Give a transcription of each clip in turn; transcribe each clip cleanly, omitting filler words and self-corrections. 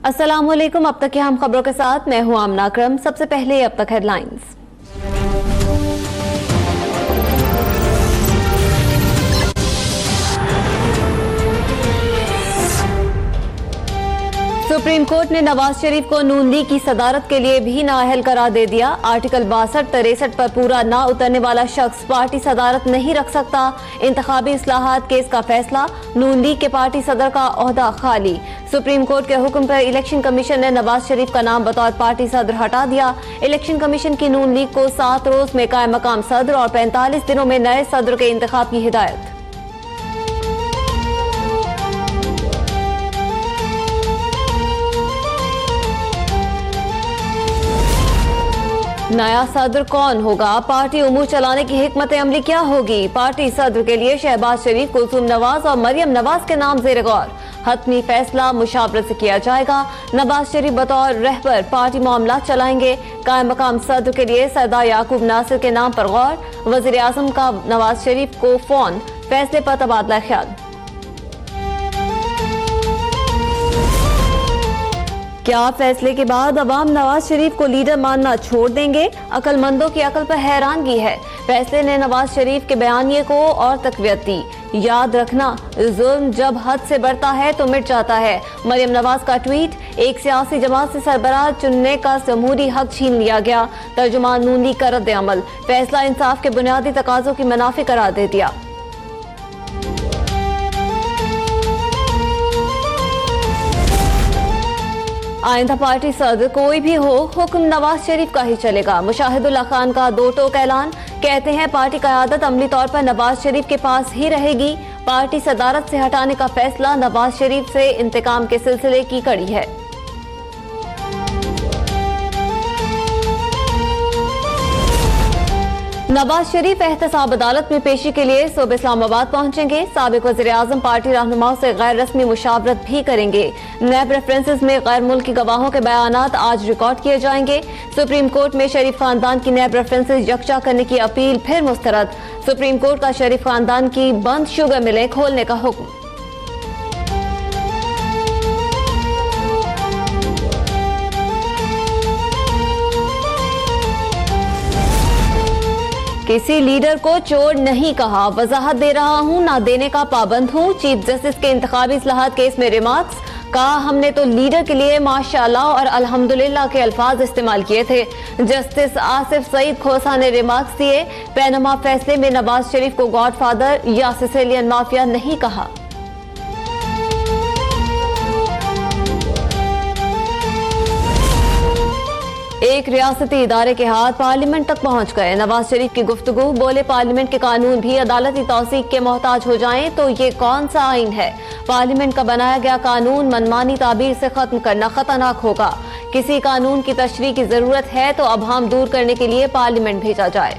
अस्सलामुअलैकुम। अब तक की हम खबरों के साथ मैं हूं आमना अकरम। सबसे पहले अब तक हेडलाइंस। सुप्रीम कोर्ट ने नवाज शरीफ को नून लीग की सदारत के लिए भी नाअहल करार दे दिया। आर्टिकल 62-63 पर पूरा ना उतरने वाला शख्स पार्टी सदारत नहीं रख सकता। इंतखाबी इस्लाहात केस का फैसला, नून लीग के पार्टी सदर का ओहदा खाली। सुप्रीम कोर्ट के हुक्म पर इलेक्शन कमीशन ने नवाज शरीफ का नाम बतौर पार्टी सदर हटा दिया। इलेक्शन कमीशन की नून लीग को 7 रोज में कायम मकाम सदर और 45 दिनों में नए सदर के इंतखाब की हिदायत। नया सदर कौन होगा, पार्टी उमूर चलाने की हिकमत अमली क्या होगी। पार्टी सदर के लिए शहबाज शरीफ, कुलसूम नवाज और मरियम नवाज के नाम जेर गौर। हतमी फैसला मुशावरत से किया जाएगा। नवाज शरीफ बतौर रहबर पार्टी मामला चलाएंगे। कायम मकाम सदर के लिए सरदार याकूब नासिर के नाम पर गौर। वजीर आजम का नवाज शरीफ को फोन, फैसले पर तबादला ख्याल। क्या फैसले के बाद अवाम नवाज शरीफ को लीडर मानना छोड़ देंगे? अक्लमंदों की अकल पर हैरानगी है। फैसले ने नवाज शरीफ के बयानिए को और तकवीत दी। याद रखना, जुल्म जब हद से बढ़ता है तो मिट जाता है। मरियम नवाज का ट्वीट, एक सियासी जमात से सरबराह चुनने का जमहूरी हक छीन लिया गया। तर्जुमान नून लीग का रद्द अमल, फैसला इंसाफ के बुनियादी तकाजों की मुनाफी करार दे दिया। आइंदा पार्टी सदर कोई भी हो, हुक्म नवाज शरीफ का ही चलेगा। मुशाहिदुल्लाह खान का दो टोक ऐलान, कहते हैं पार्टी क़यादत अमली तौर पर नवाज शरीफ के पास ही रहेगी। पार्टी सदारत से हटाने का फैसला नवाज शरीफ से इंतकाम के सिलसिले की कड़ी है। नवाज शरीफ एहतसाब अदालत में पेशी के लिए सुबह इस्लामाबाद पहुंचेंगे। साबिक वज़ीर आज़म पार्टी रहनुमाओं से गैर रस्मी मुशावरत भी करेंगे। नैब रेफरेंसेस में गैर मुल्की गवाहों के बयानात आज रिकॉर्ड किए जाएंगे। सुप्रीम कोर्ट में शरीफ खानदान की नैब रेफरेंसेस यकजा करने की अपील फिर मुस्तरद। सुप्रीम कोर्ट का शरीफ खानदान की बंद शुगर मिलें खोलने का हुक्म। किसी लीडर को चोर नहीं कहा, वजाहत दे रहा हूं, ना देने का पाबंद हूं। चीफ जस्टिस के इंतखाबी इस्लाहात केस में रिमार्क्स, कहा हमने तो लीडर के लिए माशाअल्लाह और अल्हम्दुलिल्लाह के अल्फाज इस्तेमाल किए थे। जस्टिस आसिफ सईद खोसा ने रिमार्क्स दिए, पैनामा फैसले में नवाज शरीफ को गॉडफादर या सिसिलियन माफिया नहीं कहा। एक रियासती इदारे के हाथ पार्लियामेंट तक पहुंच गए। नवाज शरीफ की गुफ्तगू, बोले पार्लियामेंट के कानून भी अदालती तौसीक के मोहताज हो जाएं तो ये कौन सा आइन है। पार्लियामेंट का बनाया गया कानून मनमानी ताबीर से खत्म करना खतरनाक होगा। किसी कानून की तशरीह की जरूरत है तो अब हम दूर करने के लिए पार्लियामेंट भेजा जाए।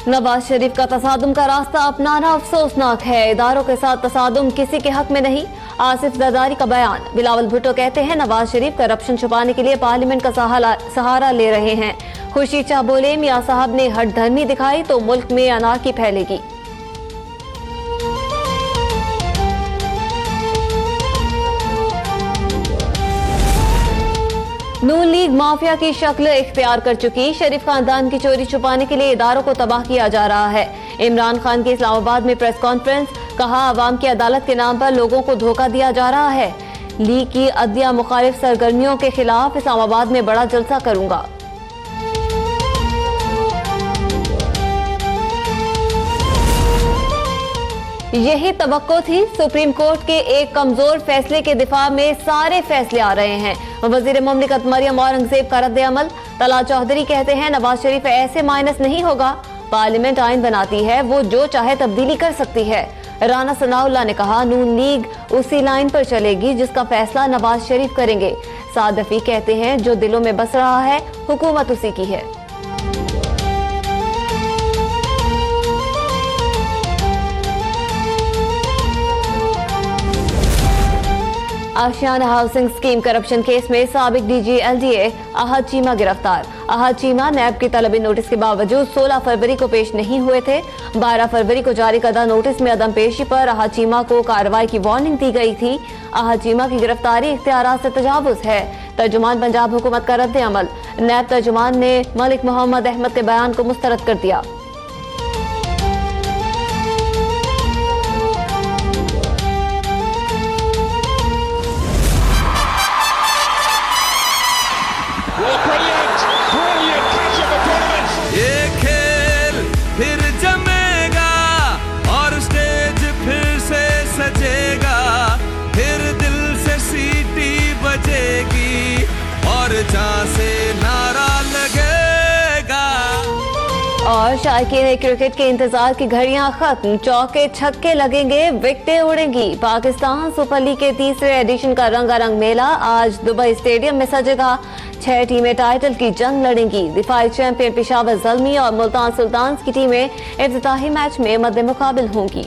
नवाज शरीफ का तसादुम का रास्ता अपनाना अफसोसनाक है। इदारों के साथ तसादुम किसी के हक में नहीं। आसिफ जरदारी का बयान, बिलावल भुट्टो कहते हैं नवाज शरीफ करप्शन छुपाने के लिए पार्लियामेंट का सहारा ले रहे हैं। खुर्शीद शाह बोले, मियां साहब ने हट धर्मी दिखाई तो मुल्क में अनारकी फैलेगी। नून लीग माफिया की शक्ल इख्तियार कर चुकी। शरीफ खानदान की चोरी छुपाने के लिए इदारों को तबाह किया जा रहा है। इमरान खान की इस्लामाबाद में प्रेस कॉन्फ्रेंस, कहा अवाम की अदालत के नाम पर लोगों को धोखा दिया जा रहा है। लीग की अदलिया मुखालिफ सरगर्मियों के खिलाफ इस्लामाबाद में बड़ा जलसा करूंगा। यही तवक्को थी। सुप्रीम कोर्ट के एक कमजोर फैसले के दिफा में सारे फैसले आ रहे हैं। वजीर मुमलिकत मरियम औरंगजेब का रद्द अमल, तला चौधरी कहते हैं नवाज शरीफ ऐसे माइनस नहीं होगा। पार्लियामेंट आइन बनाती है, वो जो चाहे तब्दीली कर सकती है। राना सनाउल्लाह ने कहा नून लीग उसी लाइन पर चलेगी जिसका फैसला नवाज शरीफ करेंगे। साद रफी कहते हैं जो दिलों में बस रहा है हुकूमत उसी की है। आशियाना हाउसिंग स्कीम करप्शन केस में साबिक डीजी एलडीए अहद चीमा गिरफ्तार। अहद चीमा नैब की तलबी नोटिस के बावजूद 16 फरवरी को पेश नहीं हुए थे। 12 फरवरी को जारी करदा नोटिस में अदम पेशी पर अहद चीमा को कार्रवाई की वार्निंग दी गई थी। अहद चीमा की गिरफ्तारी इख्तियारात से तजावुज है। तर्जुमान पंजाब हुकूमत का रद्द अमल। नैब तर्जुमान ने मलिक मोहम्मद अहमद के बयान को मुस्तरद कर दिया। ये खेल फिर जमेगा और स्टेज फिर से सजेगा, फिर दिल से सीटी बजेगी और जहां से नारा लगेगा। और शायकीन क्रिकेट के इंतजार की घड़ियां खत्म, चौके छक्के लगेंगे, विकेटें उड़ेंगी। पाकिस्तान सुपर लीग के तीसरे एडिशन का रंगारंग मेला आज दुबई स्टेडियम में सजेगा। 6 टीमें टाइटल की जंग लड़ेंगी। दिफाई चैंपियन पेशावर ज़ल्मी और मुल्तान सुल्तान्स की टीमें इफ्तिताही मैच में मद्दे मुकाबिल होंगी।